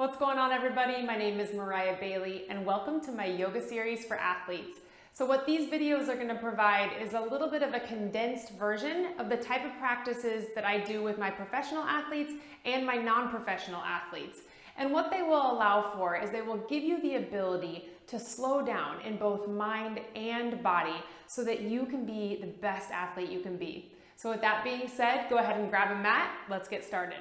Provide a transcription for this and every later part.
What's going on, everybody? My name is Mariah Bailey and welcome to my yoga series for athletes. So what these videos are going to provide is a little bit of a condensed version of the type of practices that I do with my professional athletes and my non-professional athletes. And what they will allow for is they will give you the ability to slow down in both mind and body so that you can be the best athlete you can be. So with that being said, go ahead and grab a mat. Let's get started.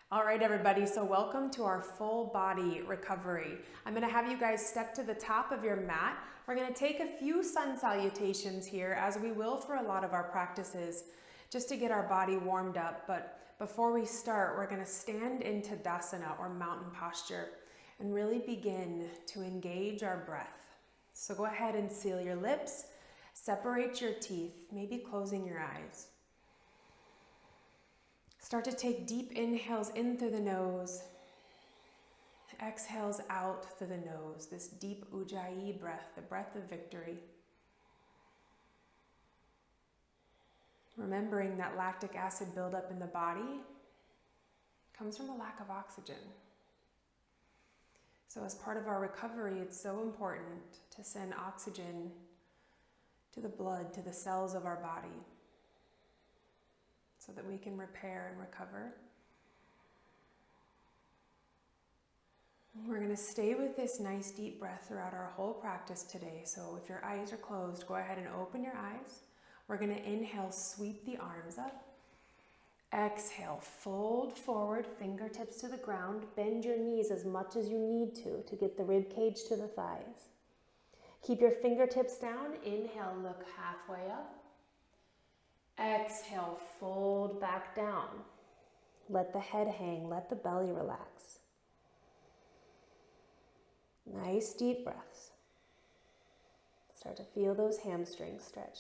All right, everybody, so welcome to our full body recovery. I'm gonna have you guys step to the top of your mat. We're gonna take a few sun salutations here, as we will for a lot of our practices, just to get our body warmed up. But before we start, we're gonna stand in Tadasana, or mountain posture, and really begin to engage our breath. So go ahead and seal your lips, separate your teeth, maybe closing your eyes. Start to take deep inhales in through the nose, exhales out through the nose, this deep Ujjayi breath, the breath of victory. Remembering that lactic acid buildup in the body comes from a lack of oxygen. So as part of our recovery, it's so important to send oxygen to the blood, to the cells of our body, so that we can repair and recover. We're going to stay with this nice deep breath throughout our whole practice today. So if your eyes are closed, go ahead and open your eyes. We're going to inhale, sweep the arms up. Exhale, fold forward, fingertips to the ground. Bend your knees as much as you need to get the rib cage to the thighs. Keep your fingertips down. Inhale, look halfway up. Exhale, fold back down. Let the head hang, let the belly relax. Nice deep breaths. Start to feel those hamstrings stretch.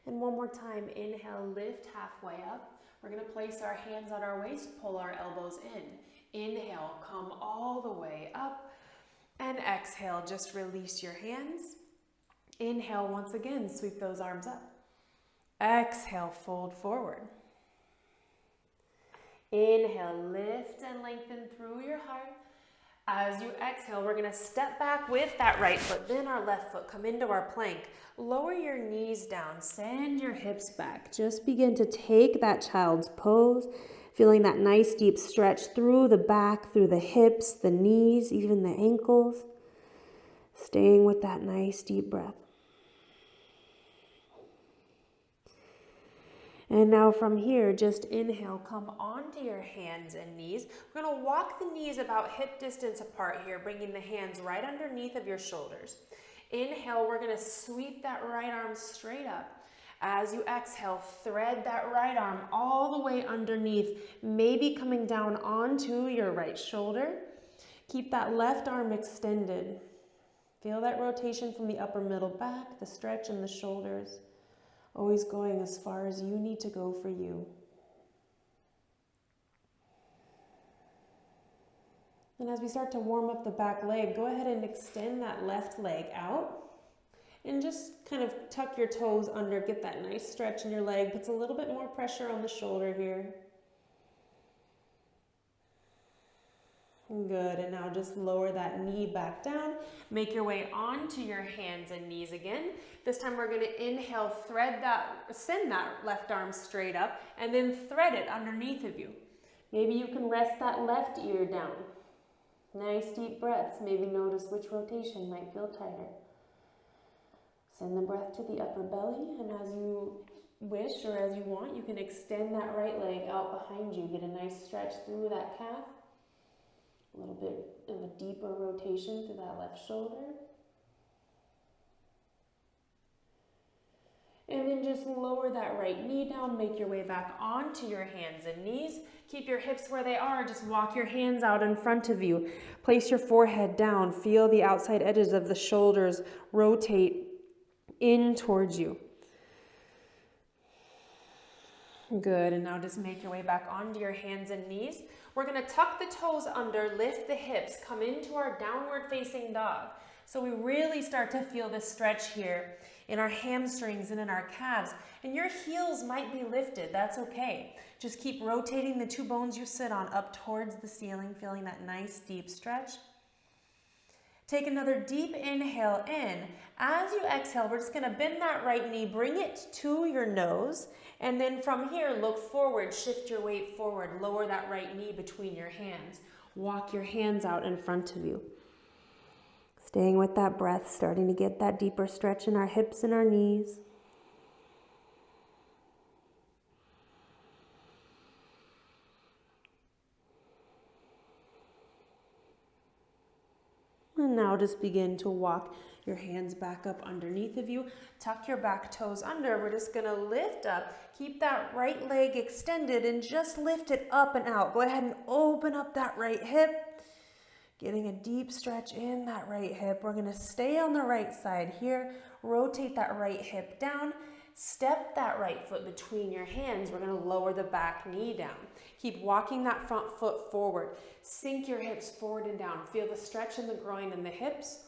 And one more time, inhale, lift halfway up. We're gonna place our hands on our waist, pull our elbows in. Inhale, come all the way up. And exhale, just release your hands. Inhale, once again, sweep those arms up. Exhale, fold forward. Inhale, lift and lengthen through your heart. As you exhale, we're gonna step back with that right foot, then our left foot, come into our plank. Lower your knees down, send your hips back. Just begin to take that child's pose, feeling that nice deep stretch through the back, through the hips, the knees, even the ankles. Staying with that nice deep breath. And now from here, just inhale, come onto your hands and knees. We're gonna walk the knees about hip distance apart here, bringing the hands right underneath of your shoulders. Inhale, we're gonna sweep that right arm straight up. As you exhale, thread that right arm all the way underneath, maybe coming down onto your right shoulder. Keep that left arm extended. Feel that rotation from the upper middle back, the stretch in the shoulders. Always going as far as you need to go for you. And as we start to warm up the back leg, go ahead and extend that left leg out. And just kind of tuck your toes under, get that nice stretch in your leg. Puts a little bit more pressure on the shoulder here. Good, and now just lower that knee back down. Make your way onto your hands and knees again. This time we're gonna inhale, send that left arm straight up, and then thread it underneath of you. Maybe you can rest that left ear down. Nice deep breaths. Maybe notice which rotation might feel tighter. Send the breath to the upper belly, and as you wish or as you want, you can extend that right leg out behind you. Get a nice stretch through that calf. A little bit of a deeper rotation through that left shoulder. And then just lower that right knee down, make your way back onto your hands and knees. Keep your hips where they are, just walk your hands out in front of you. Place your forehead down, feel the outside edges of the shoulders rotate in towards you. Good, and now just make your way back onto your hands and knees. We're gonna tuck the toes under, lift the hips, come into our downward facing dog. So we really start to feel this stretch here in our hamstrings and in our calves. And your heels might be lifted, that's okay. Just keep rotating the two bones you sit on up towards the ceiling, feeling that nice deep stretch. Take another deep inhale in. As you exhale, we're just gonna bend that right knee, bring it to your nose, and then from here, look forward, shift your weight forward, lower that right knee between your hands. Walk your hands out in front of you. Staying with that breath, starting to get that deeper stretch in our hips and our knees. And now just begin to walk your hands back up underneath of you. Tuck your back toes under. We're just gonna lift up. Keep that right leg extended and just lift it up and out. Go ahead and open up that right hip. Getting a deep stretch in that right hip. We're gonna stay on the right side here. Rotate that right hip down. Step that right foot between your hands. We're gonna lower the back knee down. Keep walking that front foot forward. Sink your hips forward and down. Feel the stretch in the groin and the hips.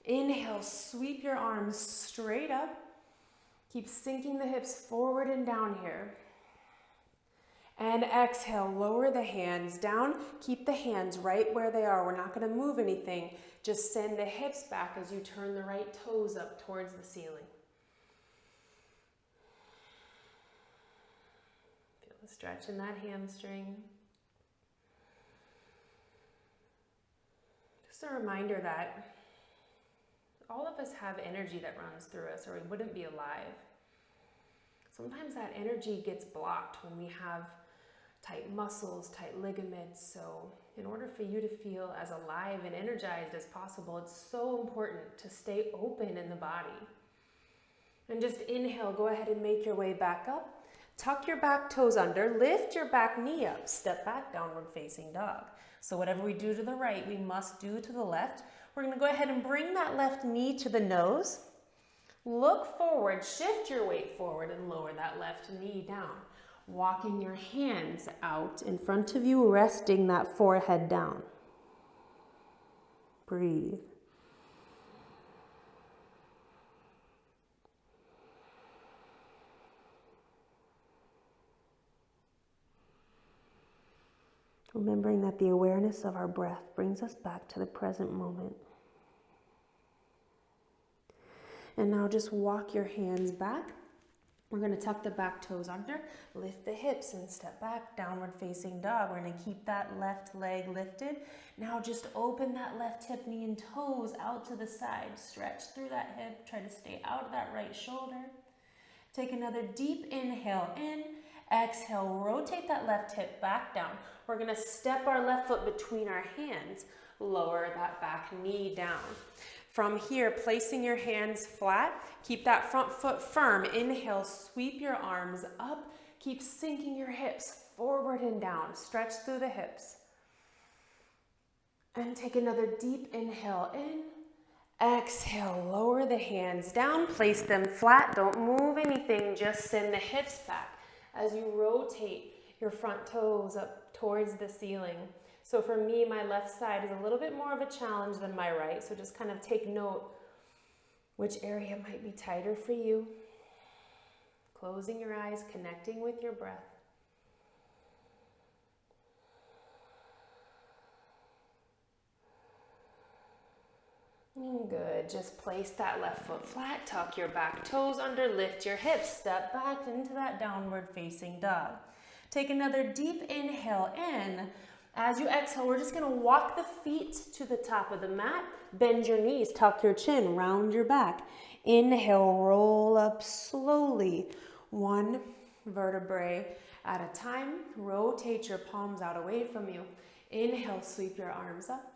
Inhale, sweep your arms straight up. Keep sinking the hips forward and down here. And exhale, lower the hands down. Keep the hands right where they are. We're not gonna move anything. Just send the hips back as you turn the right toes up towards the ceiling. Feel the stretch in that hamstring. Just a reminder that all of us have energy that runs through us, or we wouldn't be alive. Sometimes that energy gets blocked when we have tight muscles, tight ligaments. So in order for you to feel as alive and energized as possible, it's so important to stay open in the body. And just inhale, go ahead and make your way back up. Tuck your back toes under, lift your back knee up, step back, downward facing dog. So whatever we do to the right, we must do to the left. We're gonna go ahead and bring that left knee to the nose. Look forward, shift your weight forward and lower that left knee down. Walking your hands out in front of you, resting that forehead down. Breathe. Remembering that the awareness of our breath brings us back to the present moment. And now just walk your hands back. We're going to tuck the back toes under, lift the hips and step back, downward facing dog. We're going to keep that left leg lifted. Now just open that left hip, knee and toes out to the side. Stretch through that hip. Try to stay out of that right shoulder. Take another deep inhale in. Exhale, rotate that left hip back down. We're going to step our left foot between our hands. Lower that back knee down. From here, placing your hands flat, keep that front foot firm. Inhale, sweep your arms up. Keep sinking your hips forward and down. Stretch through the hips. And take another deep inhale in. Exhale, lower the hands down. Place them flat. Don't move anything. Just send the hips back as you rotate your front toes up towards the ceiling. So for me, my left side is a little bit more of a challenge than my right. So just kind of take note which area might be tighter for you. Closing your eyes, connecting with your breath. Good, just place that left foot flat, tuck your back toes under, lift your hips, step back into that downward facing dog. Take another deep inhale in. As you exhale, we're just gonna walk the feet to the top of the mat, bend your knees, tuck your chin, round your back. Inhale, roll up slowly, one vertebrae at a time. Rotate your palms out away from you. Inhale, sweep your arms up.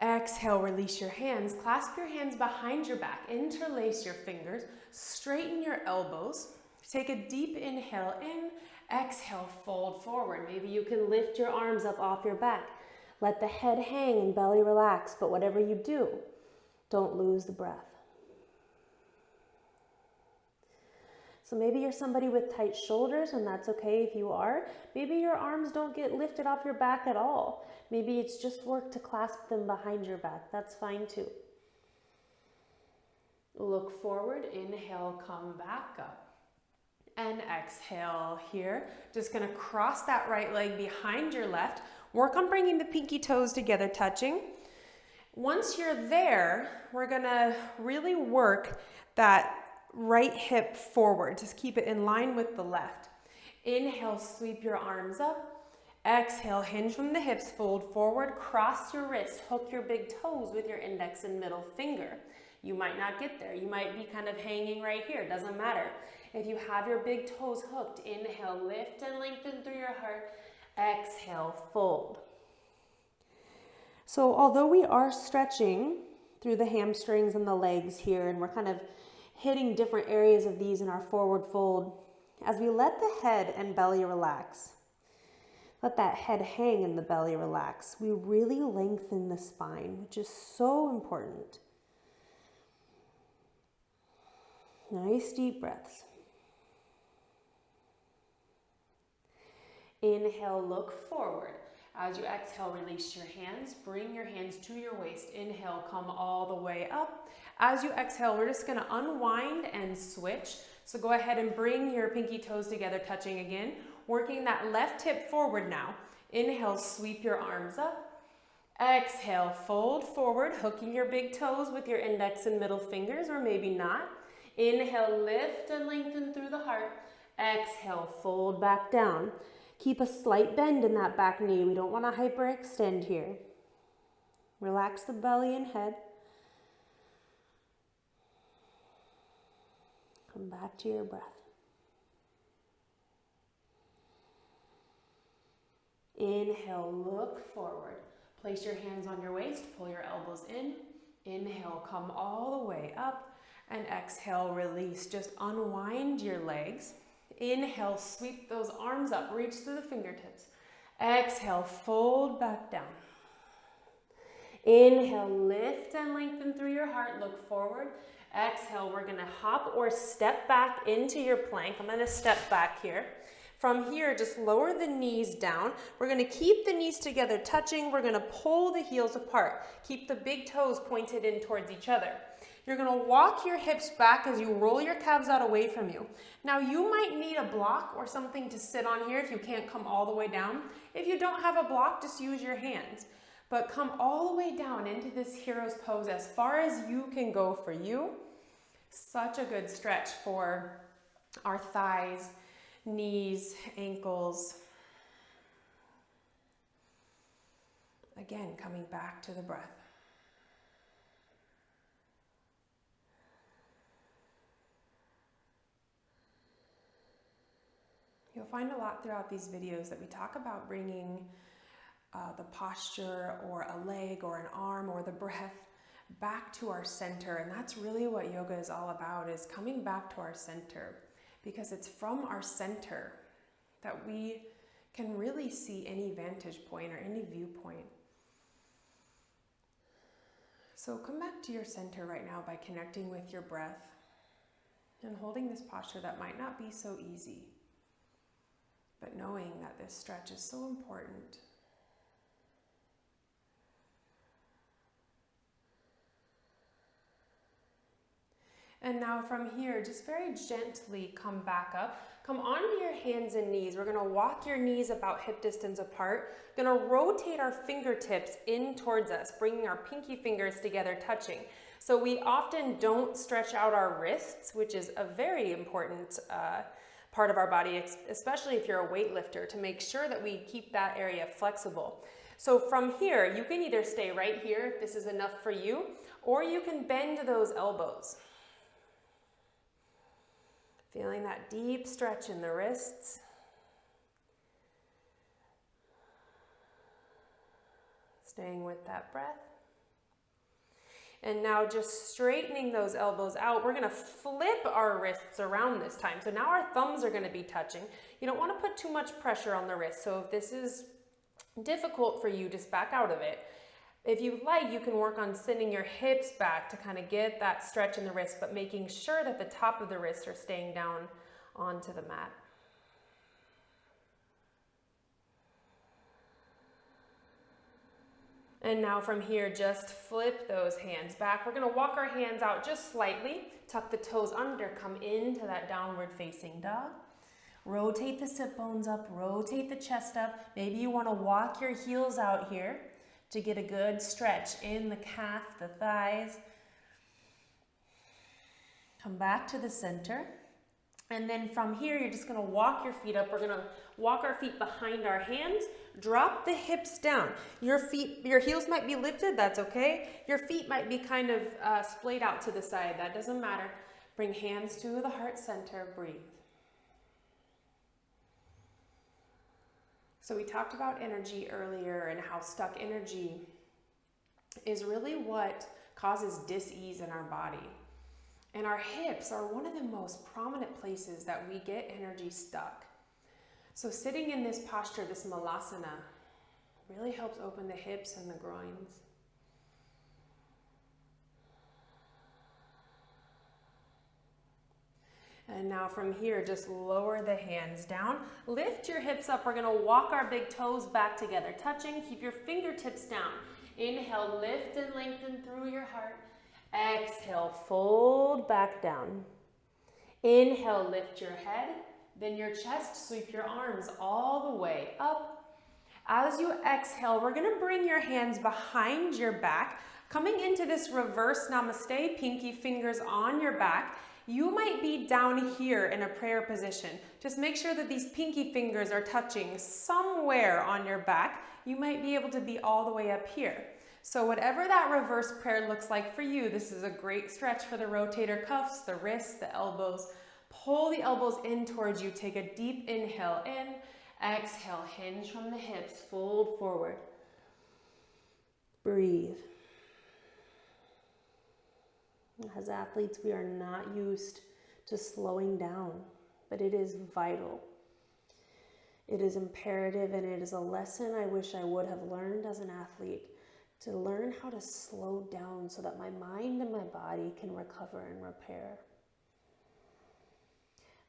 Exhale, release your hands. Clasp your hands behind your back. Interlace your fingers. Straighten your elbows. Take a deep inhale in. Exhale, fold forward. Maybe you can lift your arms up off your back. Let the head hang and belly relax, but whatever you do, don't lose the breath. So maybe you're somebody with tight shoulders, and that's okay if you are. Maybe your arms don't get lifted off your back at all. Maybe it's just work to clasp them behind your back. That's fine too. Look forward, inhale, come back up. And exhale here. Just gonna cross that right leg behind your left. Work on bringing the pinky toes together, touching. Once you're there, we're gonna really work that right hip forward. Just keep it in line with the left. Inhale, sweep your arms up. Exhale, hinge from the hips, fold forward, cross your wrist, hook your big toes with your index and middle finger. You might not get there. You might be kind of hanging right here. Doesn't matter. If you have your big toes hooked, inhale, lift and lengthen through your heart. Exhale, fold. So although we are stretching through the hamstrings and the legs here, and we're kind of hitting different areas of these in our forward fold, as we let the head and belly relax, let that head hang and the belly relax, we really lengthen the spine, which is so important. Nice deep breaths. Inhale, look forward. As you exhale, release your hands. Bring your hands to your waist. Inhale, come all the way up. As you exhale, we're just gonna unwind and switch. So go ahead and bring your pinky toes together, touching again. Working that left hip forward now. Inhale, sweep your arms up. Exhale, fold forward, hooking your big toes with your index and middle fingers, or maybe not. Inhale, lift and lengthen through the heart. Exhale, fold back down. Keep a slight bend in that back knee. We don't want to hyperextend here. Relax the belly and head. Come back to your breath. Inhale, look forward. Place your hands on your waist, pull your elbows in. Inhale, come all the way up. And exhale, release. Just unwind your legs. Inhale, sweep those arms up, reach through the fingertips. Exhale, fold back down. Inhale, lift and lengthen through your heart, look forward. Exhale, we're gonna hop or step back into your plank. I'm gonna step back here. From here, just lower the knees down. We're gonna keep the knees together, touching. We're gonna pull the heels apart. Keep the big toes pointed in towards each other. You're gonna walk your hips back as you roll your calves out away from you. Now you might need a block or something to sit on here if you can't come all the way down. If you don't have a block, just use your hands. But come all the way down into this hero's pose as far as you can go for you. Such a good stretch for our thighs, knees, ankles. Again, coming back to the breath. You'll find a lot throughout these videos that we talk about bringing the posture or a leg or an arm or the breath back to our center. And that's really what yoga is all about, is coming back to our center, because it's from our center that we can really see any vantage point or any viewpoint. So come back to your center right now by connecting with your breath and holding this posture that might not be so easy, but knowing that this stretch is so important. And now from here, just very gently come back up. Come onto your hands and knees. We're gonna walk your knees about hip distance apart. Gonna rotate our fingertips in towards us, bringing our pinky fingers together, touching. So we often don't stretch out our wrists, which is a very important part of our body, especially if you're a weightlifter, to make sure that we keep that area flexible. So from here, you can either stay right here if this is enough for you, or you can bend those elbows. Feeling that deep stretch in the wrists. Staying with that breath. And now just straightening those elbows out. We're gonna flip our wrists around this time. So now our thumbs are gonna be touching. You don't wanna put too much pressure on the wrist. So if this is difficult for you, just back out of it. If you like, you can work on sending your hips back to kind of get that stretch in the wrist, but making sure that the top of the wrists are staying down onto the mat. And now from here, just flip those hands back. We're gonna walk our hands out just slightly, tuck the toes under, come into that downward facing dog. Rotate the sit bones up, rotate the chest up. Maybe you wanna walk your heels out here to get a good stretch in the calf, the thighs. Come back to the center. And then from here, you're just gonna walk your feet up. We're gonna walk our feet behind our hands, drop the hips down. Your heels might be lifted, that's okay. Your feet might be kind of splayed out to the side, that doesn't matter. Bring hands to the heart center, breathe. So we talked about energy earlier and how stuck energy is really what causes dis-ease in our body. And our hips are one of the most prominent places that we get energy stuck. So sitting in this posture, this malasana, really helps open the hips and the groins. And now from here, just lower the hands down. Lift your hips up. We're gonna walk our big toes back together, touching. Keep your fingertips down. Inhale, lift and lengthen through your heart. Exhale, fold back down. Inhale, lift your head, then your chest, sweep your arms all the way up. As you exhale, we're gonna bring your hands behind your back, coming into this reverse namaste, pinky fingers on your back. You might be down here in a prayer position. Just make sure that these pinky fingers are touching somewhere on your back. You might be able to be all the way up here. So whatever that reverse prayer looks like for you, this is a great stretch for the rotator cuffs, the wrists, the elbows. Pull the elbows in towards you. Take a deep inhale in. Exhale, hinge from the hips, fold forward. Breathe. As athletes, we are not used to slowing down, but it is vital. It is imperative, and it is a lesson I wish I would have learned as an athlete, to learn how to slow down so that my mind and my body can recover and repair.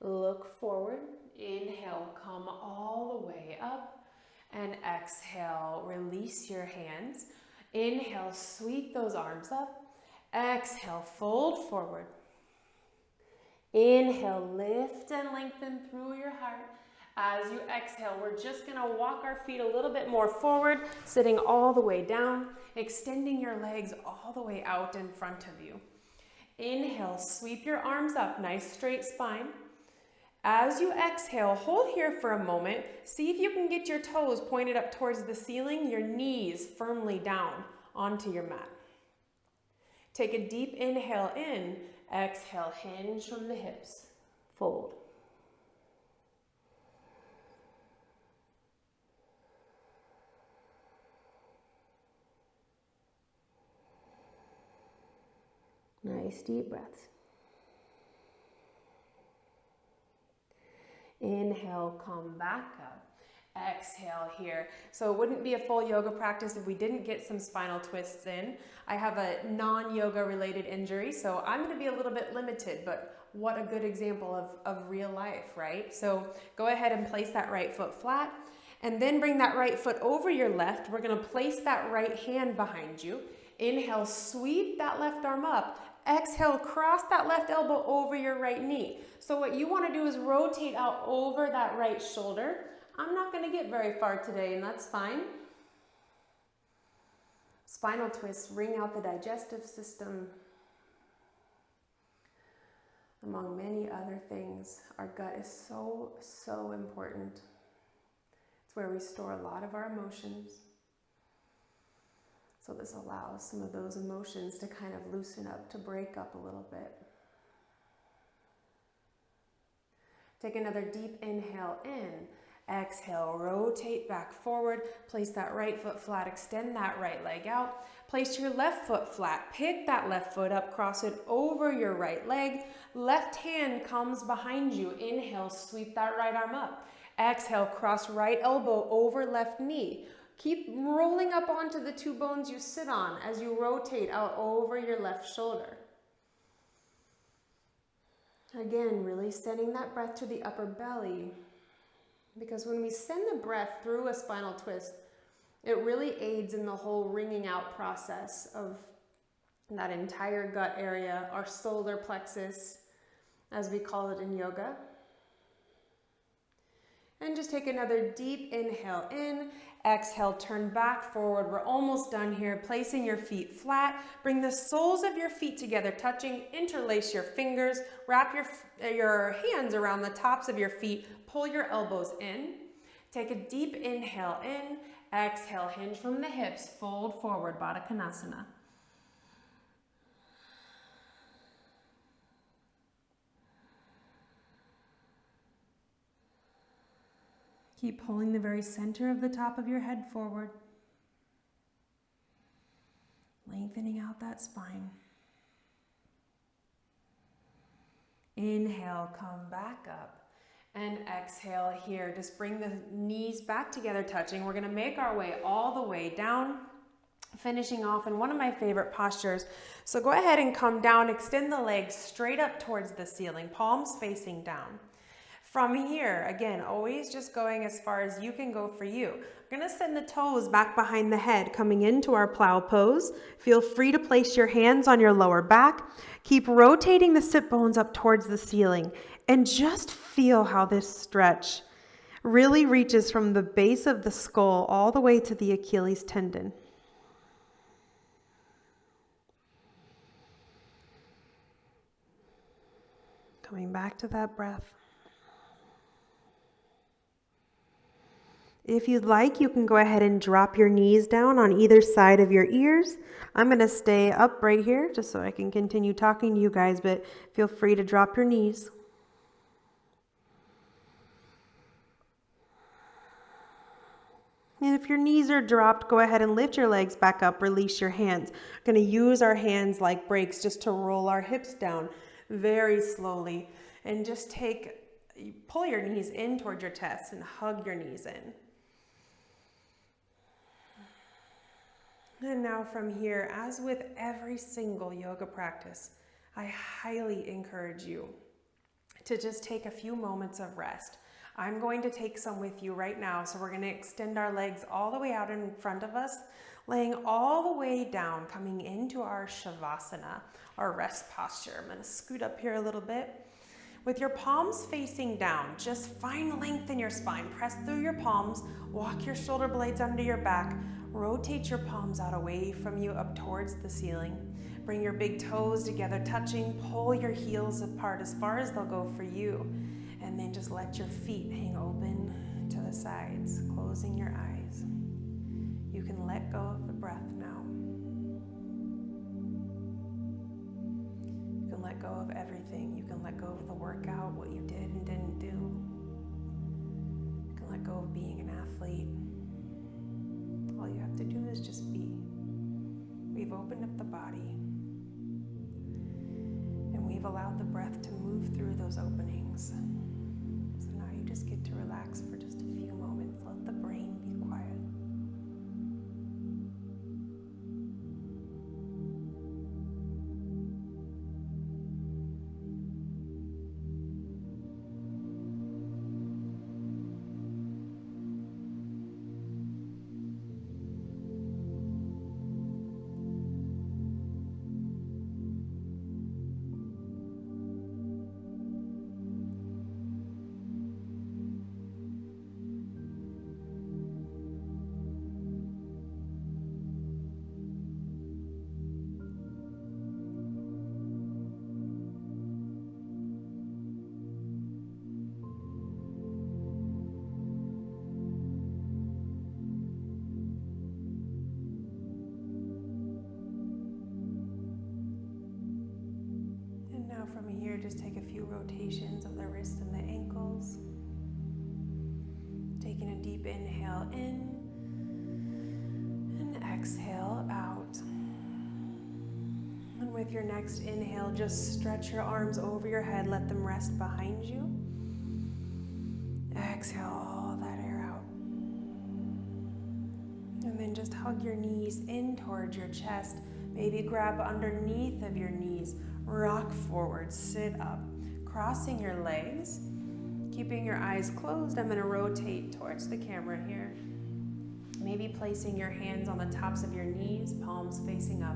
Look forward. Inhale, come all the way up, and exhale, release your hands. Inhale, sweep those arms up. Exhale, fold forward. Inhale, lift and lengthen through your heart. As you exhale, we're just gonna walk our feet a little bit more forward, sitting all the way down, extending your legs all the way out in front of you. Inhale, sweep your arms up, nice straight spine. As you exhale, hold here for a moment. See if you can get your toes pointed up towards the ceiling, your knees firmly down onto your mat. Take a deep inhale in, exhale, hinge from the hips, fold. Nice deep breaths. Inhale, come back up. Exhale here. So it wouldn't be a full yoga practice if we didn't get some spinal twists in. I have a non-yoga related injury, so I'm going to be a little bit limited, but what a good example of real life, right? So go ahead and place that right foot flat, and then bring that right foot over your left. We're going to place that right hand behind you. Inhale, sweep that left arm up. Exhale, cross that left elbow over your right knee. So what you want to do is rotate out over that right shoulder. I'm not going to get very far today, and that's fine. Spinal twists wring out the digestive system, among many other things. Our gut is so, so important. It's where we store a lot of our emotions. So this allows some of those emotions to kind of loosen up, to break up a little bit. Take another deep inhale in. Exhale, rotate back forward. Place that right foot flat, extend that right leg out. Place your left foot flat, pick that left foot up, cross it over your right leg. Left hand comes behind you. Inhale, sweep that right arm up. Exhale, cross right elbow over left knee. Keep rolling up onto the two bones you sit on as you rotate out over your left shoulder. Again, really sending that breath to the upper belly, because when we send the breath through a spinal twist, it really aids in the whole wringing out process of that entire gut area, our solar plexus, as we call it in yoga. And just take another deep inhale in, exhale, turn back forward. We're almost done here. Placing your feet flat, bring the soles of your feet together, touching, interlace your fingers, wrap your hands around the tops of your feet, pull your elbows in. Take a deep inhale in, exhale, hinge from the hips, fold forward, Baddha Konasana. Keep pulling the very center of the top of your head forward. Lengthening out that spine. Inhale, come back up. And exhale here. Just bring the knees back together, touching. We're going to make our way all the way down, finishing off in one of my favorite postures. So go ahead and come down, extend the legs straight up towards the ceiling, palms facing down. From here, again, always just going as far as you can go for you. We're going to send the toes back behind the head, coming into our plow pose. Feel free to place your hands on your lower back. Keep rotating the sit bones up towards the ceiling, and just feel how this stretch really reaches from the base of the skull all the way to the Achilles tendon. Coming back to that breath. If you'd like, you can go ahead and drop your knees down on either side of your ears. I'm going to stay up right here just so I can continue talking to you guys, but feel free to drop your knees. And if your knees are dropped, go ahead and lift your legs back up, release your hands. We're going to use our hands like brakes just to roll our hips down very slowly. And just pull your knees in toward your chest and hug your knees in. And now from here, as with every single yoga practice, I highly encourage you to just take a few moments of rest. I'm going to take some with you right now. So we're going to extend our legs all the way out in front of us, laying all the way down, coming into our Shavasana, our rest posture. I'm going to scoot up here a little bit. With your palms facing down, just find length in your spine. Press through your palms, walk your shoulder blades under your back, rotate your palms out away from you up towards the ceiling. Bring your big toes together, touching, pull your heels apart as far as they'll go for you. And then just let your feet hang open to the sides, closing your eyes. You can let go of the breath now. You can let go of everything. You can let go of the workout, what you did and didn't do. You can let go of being an athlete. All you have to do is just be. We've opened up the body, and we've allowed the breath to move through those openings. So now you just get to relax for just a few moments. Let the brain be quiet. From here, just take a few rotations of the wrists and the ankles. Taking a deep inhale in and exhale out. And with your next inhale, just stretch your arms over your head. Let them rest behind you. Exhale all that air out. And then just hug your knees in towards your chest. Maybe grab underneath of your knees. Rock forward, sit up, crossing your legs, keeping your eyes closed. I'm going to rotate towards the camera here. Maybe placing your hands on the tops of your knees, palms facing up.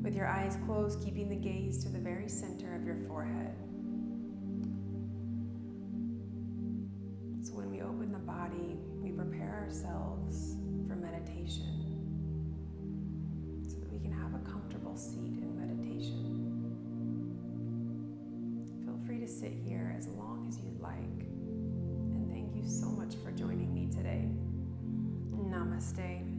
With your eyes closed, keeping the gaze to the very center of your forehead. So when we open the body, we prepare ourselves for meditation so that we can have a comfortable seat in meditation. Feel free to sit here as long as you'd like. And thank you so much for joining me today. Namaste.